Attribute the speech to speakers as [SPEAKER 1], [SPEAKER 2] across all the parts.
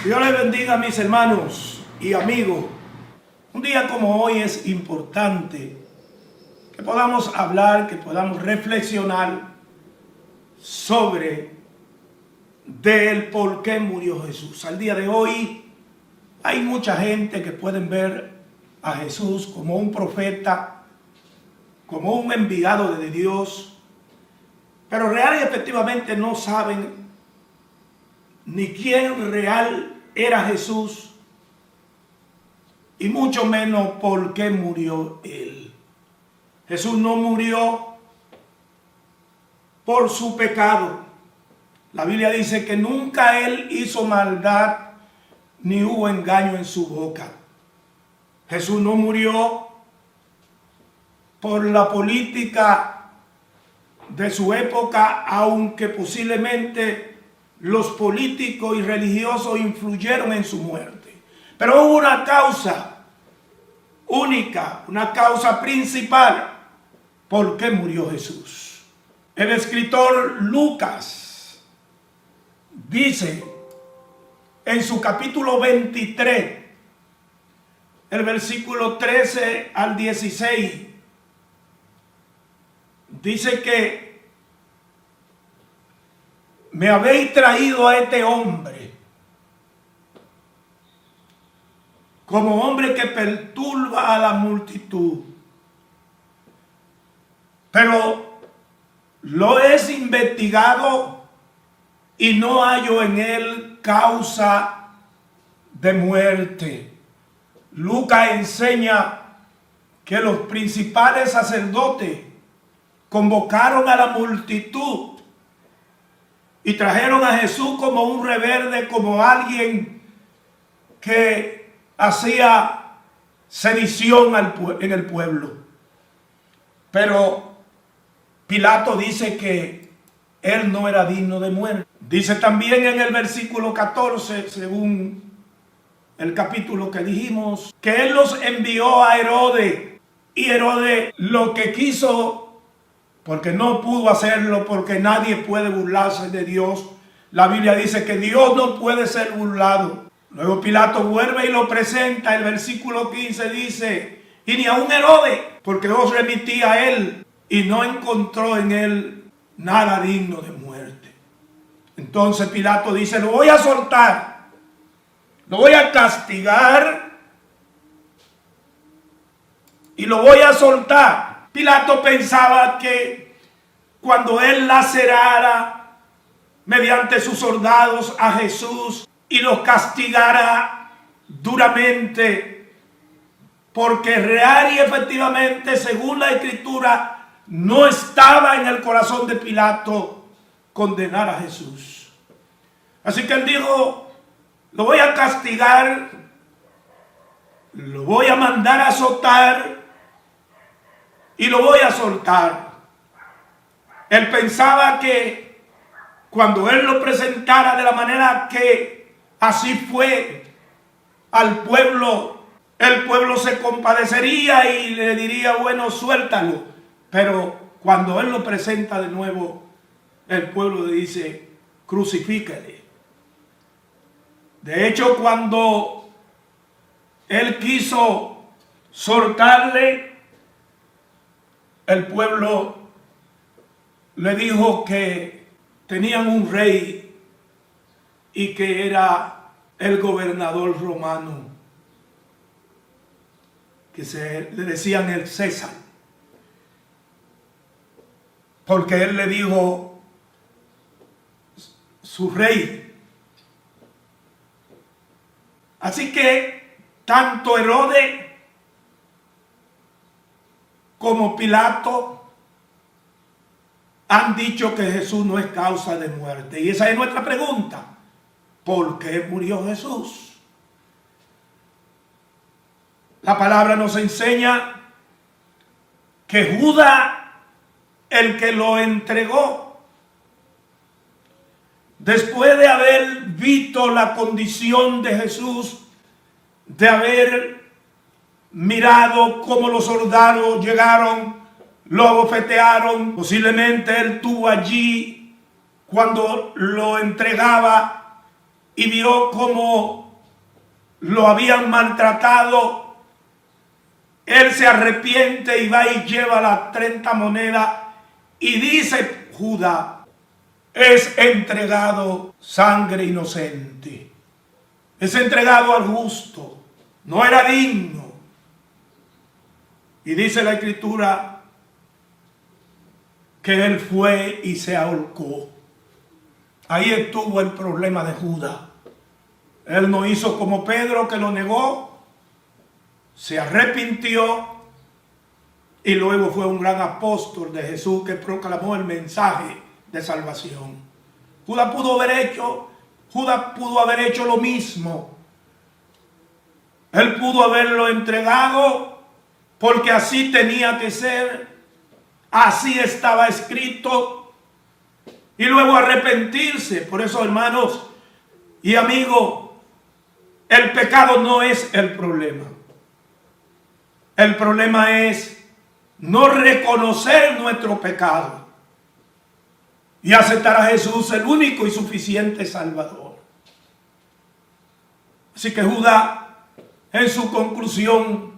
[SPEAKER 1] Dios les bendiga, mis hermanos y amigos. Un día como hoy es importante que podamos hablar, que podamos reflexionar sobre del por qué murió Jesús. Al día de hoy hay mucha gente que pueden ver a Jesús como un profeta, como un enviado de Dios, pero real y efectivamente no saben ni quién real era Jesús y mucho menos por qué murió él. Jesús no murió por su pecado. La Biblia dice que nunca él hizo maldad ni hubo engaño en su boca. Jesús no murió por la política de su época, aunque posiblemente los políticos y religiosos influyeron en su muerte. Pero hubo una causa única, una causa principal por qué murió Jesús. El escritor Lucas dice en su capítulo 23, el versículo 13 al 16, dice que me habéis traído a este hombre como hombre que perturba a la multitud, pero lo he investigado y no hallo en él causa de muerte. Lucas enseña que los principales sacerdotes convocaron a la multitud y trajeron a Jesús como un rebelde, como alguien que hacía sedición en el pueblo. Pero Pilato dice que él no era digno de muerte. Dice también en el versículo 14, según el capítulo que dijimos, que él los envió a Herodes. Y Herodes lo que quiso, porque no pudo hacerlo, porque nadie puede burlarse de Dios. La Biblia dice que Dios no puede ser burlado. Luego Pilato vuelve y lo presenta. El versículo 15 dice, y ni aun Herodes, porque os remití a él y no encontró en él nada digno de muerte. Entonces Pilato dice, lo voy a soltar, lo voy a castigar y lo voy a soltar. Pilato pensaba que cuando él lacerara mediante sus soldados a Jesús y los castigara duramente, porque real y efectivamente, según la Escritura, no estaba en el corazón de Pilato condenar a Jesús. Así que él dijo, lo voy a castigar, lo voy a mandar a azotar y lo voy a soltar. Él pensaba que cuando él lo presentara de la manera que así fue al pueblo, el pueblo se compadecería y le diría, bueno, suéltalo. Pero cuando él lo presenta de nuevo, el pueblo le dice, crucifícale. De hecho, cuando él quiso soltarle, el pueblo le dijo que tenían un rey y que era el gobernador romano, que le decían el César, porque él le dijo su rey. Así que tanto Herodes como Pilato han dicho que Jesús no es causa de muerte. Y esa es nuestra pregunta. ¿Por qué murió Jesús? La palabra nos enseña que Judas, el que lo entregó, después de haber visto la condición de Jesús, de haber mirado cómo los soldados llegaron, lo abofetearon, posiblemente él tuvo allí, cuando lo entregaba, y vio cómo lo habían maltratado, él se arrepiente y va y lleva las 30 monedas y dice Judas, es entregado sangre inocente, es entregado al justo, no era digno. Y dice la Escritura que él fue y se ahorcó. Ahí estuvo el problema de Judas. Él no hizo como Pedro, que lo negó, se arrepintió y luego fue un gran apóstol de Jesús que proclamó el mensaje de salvación. Judas pudo haber hecho lo mismo. Él pudo haberlo entregado porque así tenía que ser, así estaba escrito, y luego arrepentirse. Por eso, hermanos y amigos, el pecado no es el problema. El problema es no reconocer nuestro pecado y aceptar a Jesús, el único y suficiente Salvador. Así que Judas, en su conclusión,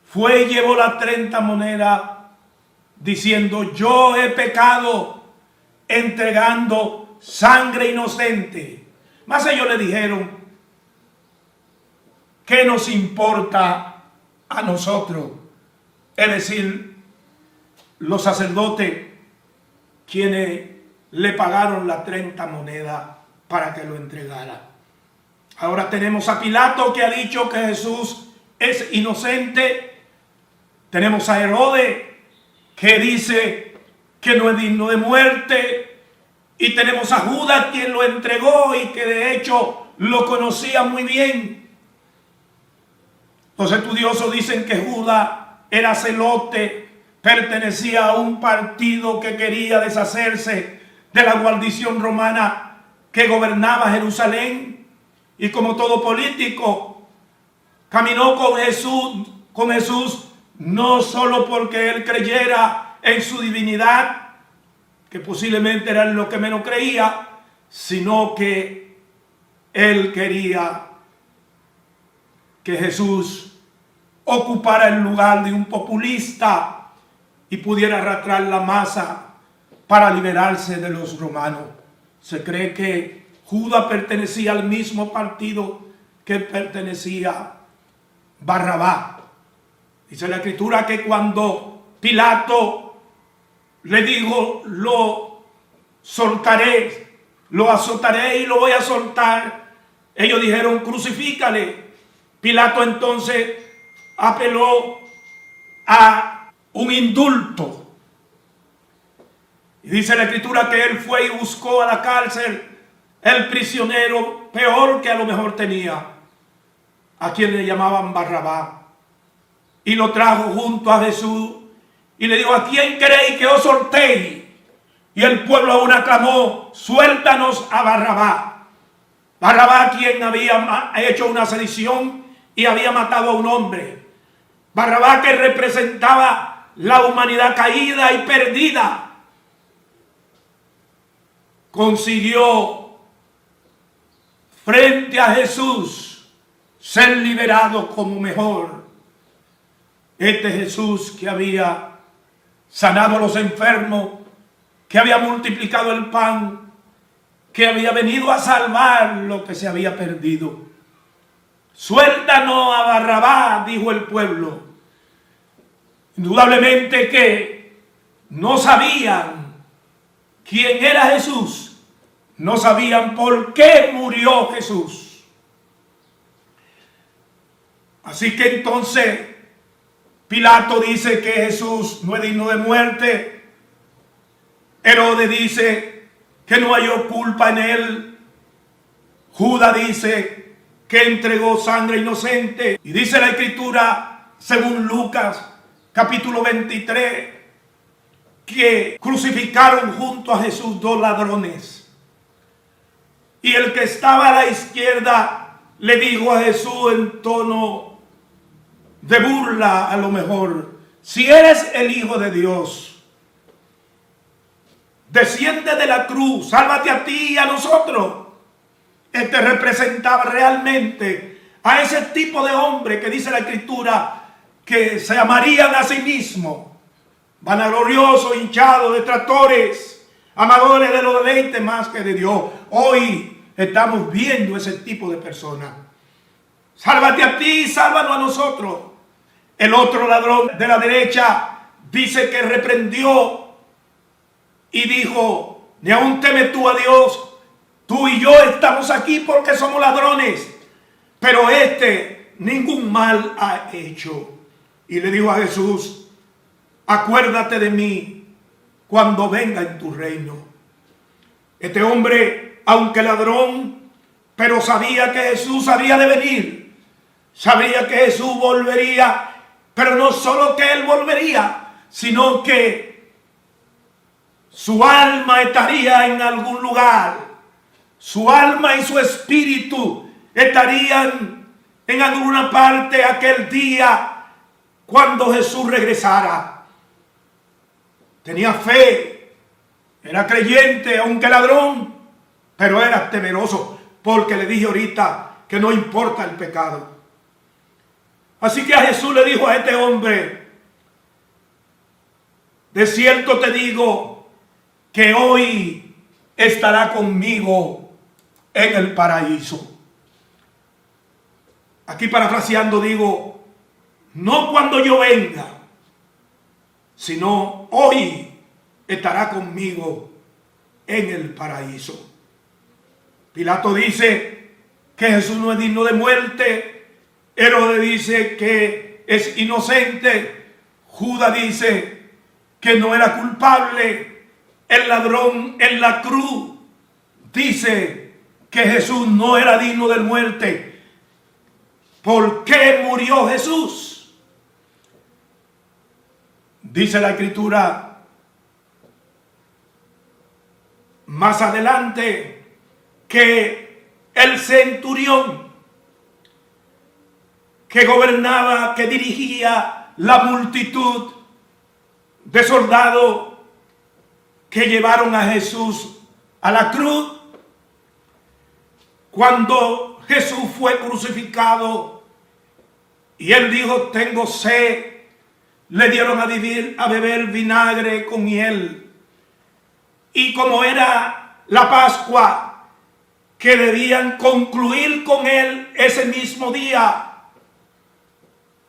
[SPEAKER 1] fue y llevó las 30 monedas diciendo, yo he pecado entregando sangre inocente. Mas ellos le dijeron, ¿qué nos importa a nosotros? Es decir, los sacerdotes, quienes le pagaron las 30 monedas para que lo entregara. Ahora tenemos a Pilato, que ha dicho que Jesús es inocente. Tenemos a Herodes, que dice que no es digno de muerte. Y tenemos a Judas, quien lo entregó y que de hecho lo conocía muy bien. Los estudiosos dicen que Judas era celote, pertenecía a un partido que quería deshacerse de la guarnición romana que gobernaba Jerusalén, y como todo político caminó con Jesús no solo porque él creyera en su divinidad, que posiblemente era lo que menos creía, sino que él quería que Jesús ocupara el lugar de un populista y pudiera arrastrar la masa para liberarse de los romanos. Se cree que Judas pertenecía al mismo partido que pertenecía Barrabás. Dice la Escritura que cuando Pilato le dijo, lo soltaré, lo azotaré y lo voy a soltar, ellos dijeron, crucifícale. Pilato entonces apeló a un indulto. Y dice la Escritura que él fue y buscó a la cárcel el prisionero peor que a lo mejor tenía, a quien le llamaban Barrabás, y lo trajo junto a Jesús y le dijo, ¿a quién queréis que os soltéis? Y el pueblo aún aclamó, suéltanos a Barrabás. Barrabás, quien había hecho una sedición y había matado a un hombre. Barrabás, que representaba la humanidad caída y perdida, consiguió frente a Jesús ser liberado como mejor. Este Jesús que había sanado a los enfermos, que había multiplicado el pan, que había venido a salvar lo que se había perdido. Suéltanos a Barrabás, dijo el pueblo. Indudablemente que no sabían quién era Jesús, no sabían por qué murió Jesús. Así que entonces Pilato dice que Jesús no es digno de muerte. Herodes dice que no halló culpa en él. Judas dice que entregó sangre inocente. Y dice la Escritura, según Lucas, capítulo 23, que crucificaron junto a Jesús 2 ladrones. Y el que estaba a la izquierda le dijo a Jesús en tono de burla, a lo mejor, si eres el Hijo de Dios, desciende de la cruz, sálvate a ti y a nosotros. representaba realmente a ese tipo de hombre que dice la Escritura que se amarían a sí mismos, vanagloriosos, hinchados, detractores, amadores de los deleites más que de Dios. Hoy estamos viendo ese tipo de personas. Sálvate a ti, sálvanos a nosotros. El otro ladrón de la derecha dice que reprendió y dijo: ni aún temes tú a Dios, tú y yo estamos aquí porque somos ladrones, pero este ningún mal ha hecho. Y le dijo a Jesús: acuérdate de mí cuando venga en tu reino. Este hombre, aunque ladrón, pero sabía que Jesús había de venir. Sabía que Jesús volvería, pero no solo que él volvería, sino que su alma estaría en algún lugar. Su alma y su espíritu estarían en alguna parte aquel día cuando Jesús regresara. Tenía fe, era creyente, aunque ladrón, pero era temeroso, porque le dije ahorita que no importa el pecado. Así que a Jesús le dijo a este hombre: de cierto te digo que hoy estará conmigo en el paraíso. Aquí parafraseando digo: no cuando yo venga, sino hoy estará conmigo en el paraíso. Pilato dice que Jesús no es digno de muerte. Herodes dice que es inocente. Judas dice que no era culpable. El ladrón en la cruz dice que Jesús no era digno de muerte. ¿Por qué murió Jesús? Dice la Escritura más adelante que el centurión que gobernaba, que dirigía la multitud de soldados que llevaron a Jesús a la cruz, cuando Jesús fue crucificado y él dijo: tengo sed, le dieron a beber vinagre con miel. Y como era la Pascua, que debían concluir con él ese mismo día,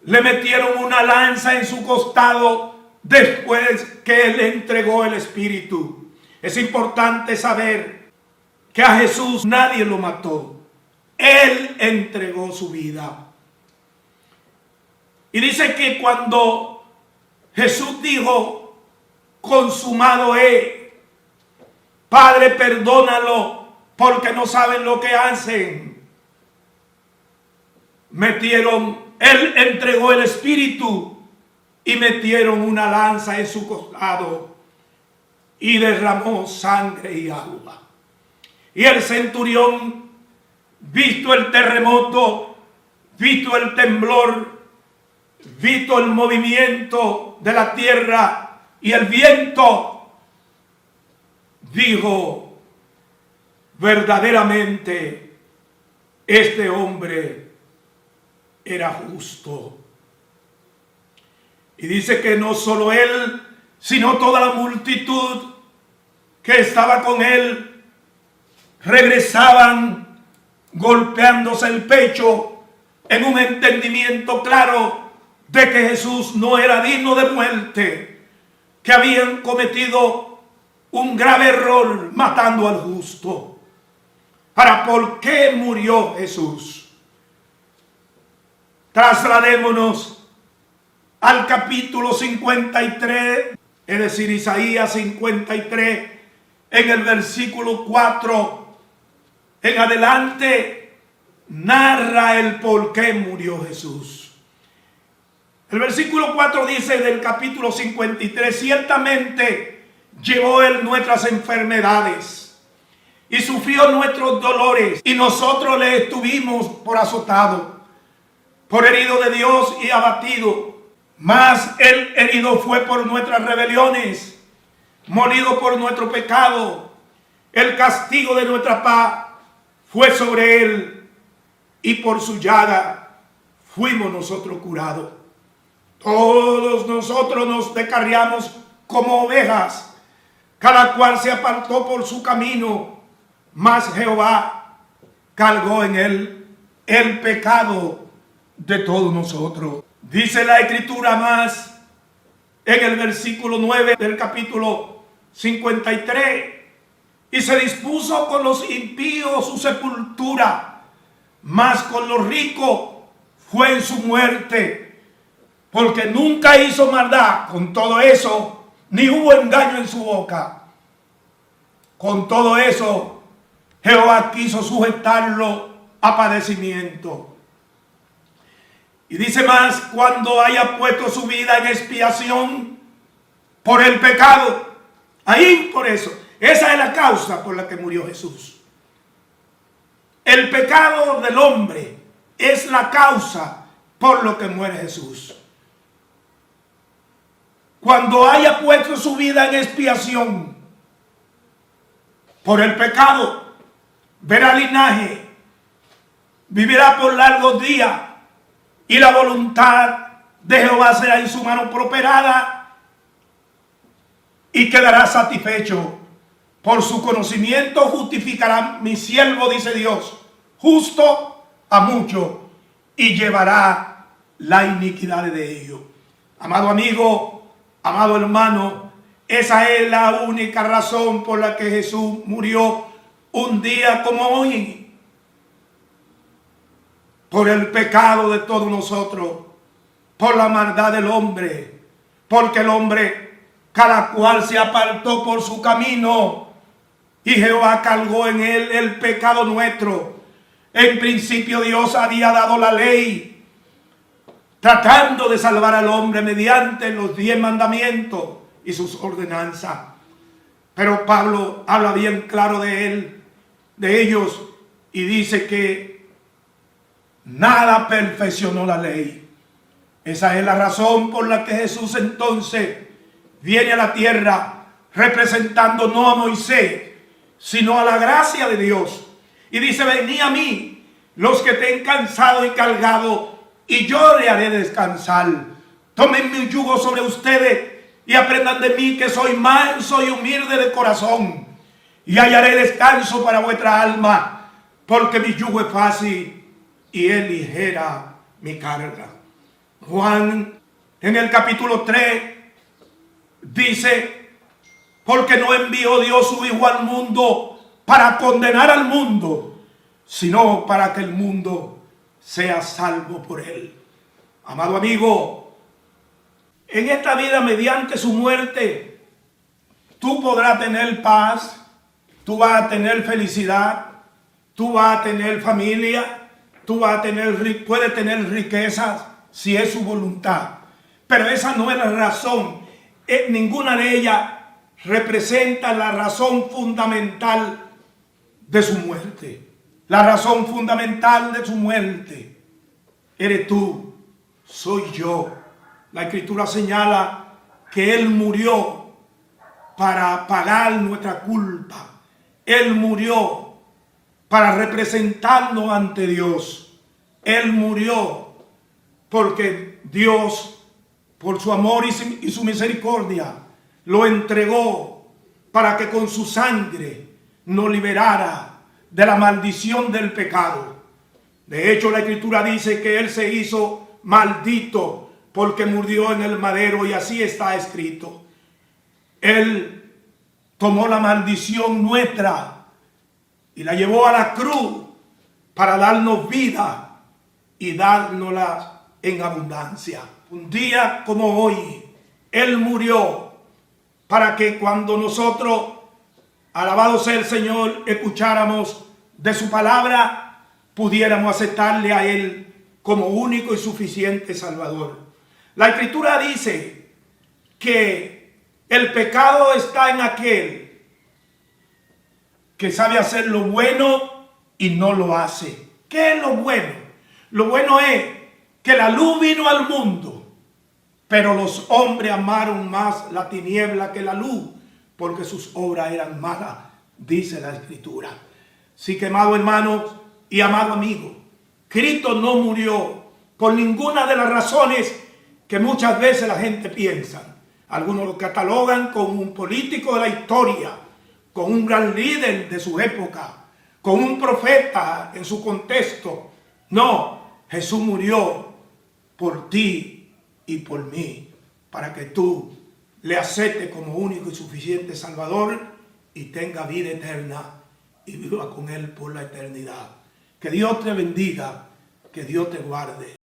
[SPEAKER 1] le metieron una lanza en su costado después que él le entregó el Espíritu. Es importante saber que a Jesús nadie lo mató. Él entregó su vida. Y dice que cuando Jesús dijo: consumado es, Padre, perdónalo porque no saben lo que hacen, él entregó el Espíritu y metieron una lanza en su costado y derramó sangre y agua. Y el centurión, visto el terremoto, visto el temblor, visto el movimiento de la tierra y el viento, dijo: verdaderamente este hombre era justo. Y dice que no solo él, sino toda la multitud que estaba con él regresaban golpeándose el pecho en un entendimiento claro de que Jesús no era digno de muerte, que habían cometido un grave error matando al justo. Ahora, ¿por qué murió Jesús? Trasladémonos al capítulo 53, es decir, Isaías 53, en el versículo 4 en adelante, narra el por qué murió Jesús. El versículo 4 dice del capítulo 53: ciertamente llevó él nuestras enfermedades y sufrió nuestros dolores, y nosotros le estuvimos por azotado, por herido de Dios y abatido. Mas él herido fue por nuestras rebeliones, molido por nuestro pecado. El castigo de nuestra paz fue sobre él, y por su llaga fuimos nosotros curados. Todos nosotros nos descarriamos como ovejas, cada cual se apartó por su camino, mas Jehová cargó en él el pecado de todos nosotros. Dice la Escritura más en el versículo 9 del capítulo 53, y se dispuso con los impíos su sepultura, mas con los ricos fue en su muerte, porque nunca hizo maldad. Con todo eso, ni hubo engaño en su boca. Con todo eso, Jehová quiso sujetarlo a padecimiento. Y dice más, cuando haya puesto su vida en expiación por el pecado. Ahí por eso, esa es la causa por la que murió Jesús. El pecado del hombre es la causa por lo que muere Jesús. Cuando haya puesto su vida en expiación por el pecado, verá linaje, vivirá por largos días, y la voluntad de Jehová será en su mano prosperada, y quedará satisfecho. Por su conocimiento justificará mi siervo, dice Dios, justo a muchos, y llevará la iniquidad de ellos. Amado amigo, amado hermano, esa es la única razón por la que Jesús murió un día como hoy. Por el pecado de todos nosotros, por la maldad del hombre, porque el hombre, cada cual se apartó por su camino, y Jehová cargó en él el pecado nuestro. En principio Dios había dado la ley, tratando de salvar al hombre mediante los 10 mandamientos y sus ordenanzas. Pero Pablo habla bien claro de ellos, y dice que nada perfeccionó la ley. Esa es la razón por la que Jesús entonces viene a la tierra representando no a Moisés, sino a la gracia de Dios. Y dice, venid a mí los que estén cansados y cargados, y yo le haré descansar. Tomen mi yugo sobre ustedes y aprendan de mí, que soy manso y humilde de corazón, y hallaré descanso para vuestra alma, porque mi yugo es fácil y es ligera mi carga. Juan en el capítulo 3 dice, porque no envió Dios su Hijo al mundo para condenar al mundo, sino para que el mundo sea salvo por él. Amado amigo, en esta vida, mediante su muerte, tú podrás tener paz, tú vas a tener felicidad, tú vas a tener familia, tú vas a puedes tener riquezas si es su voluntad. Pero esa no es la razón. Ninguna de ellas representa la razón fundamental de su muerte. La razón fundamental de su muerte eres tú, soy yo. La Escritura señala que Él murió para pagar nuestra culpa. Él murió para representarnos ante Dios. Él murió porque Dios, por su amor y su misericordia, lo entregó para que con su sangre nos liberara de la maldición del pecado. De hecho, la Escritura dice que Él se hizo maldito porque murió en el madero, y así está escrito. Él tomó la maldición nuestra y la llevó a la cruz para darnos vida y dárnosla en abundancia. Un día como hoy, Él murió para que cuando nosotros, alabado sea el Señor, escucháramos de su palabra, pudiéramos aceptarle a Él como único y suficiente Salvador. La Escritura dice que el pecado está en aquel que sabe hacer lo bueno y no lo hace. ¿Qué es lo bueno? Lo bueno es que la luz vino al mundo, pero los hombres amaron más la tiniebla que la luz, porque sus obras eran malas, dice la Escritura. Sí que, amado hermano y amado amigo, Cristo no murió por ninguna de las razones que muchas veces la gente piensa. Algunos lo catalogan como un político de la historia, con un gran líder de su época, con un profeta en su contexto. No, Jesús murió por ti y por mí, para que tú le aceptes como único y suficiente Salvador y tenga vida eterna y viva con Él por la eternidad. Que Dios te bendiga, que Dios te guarde.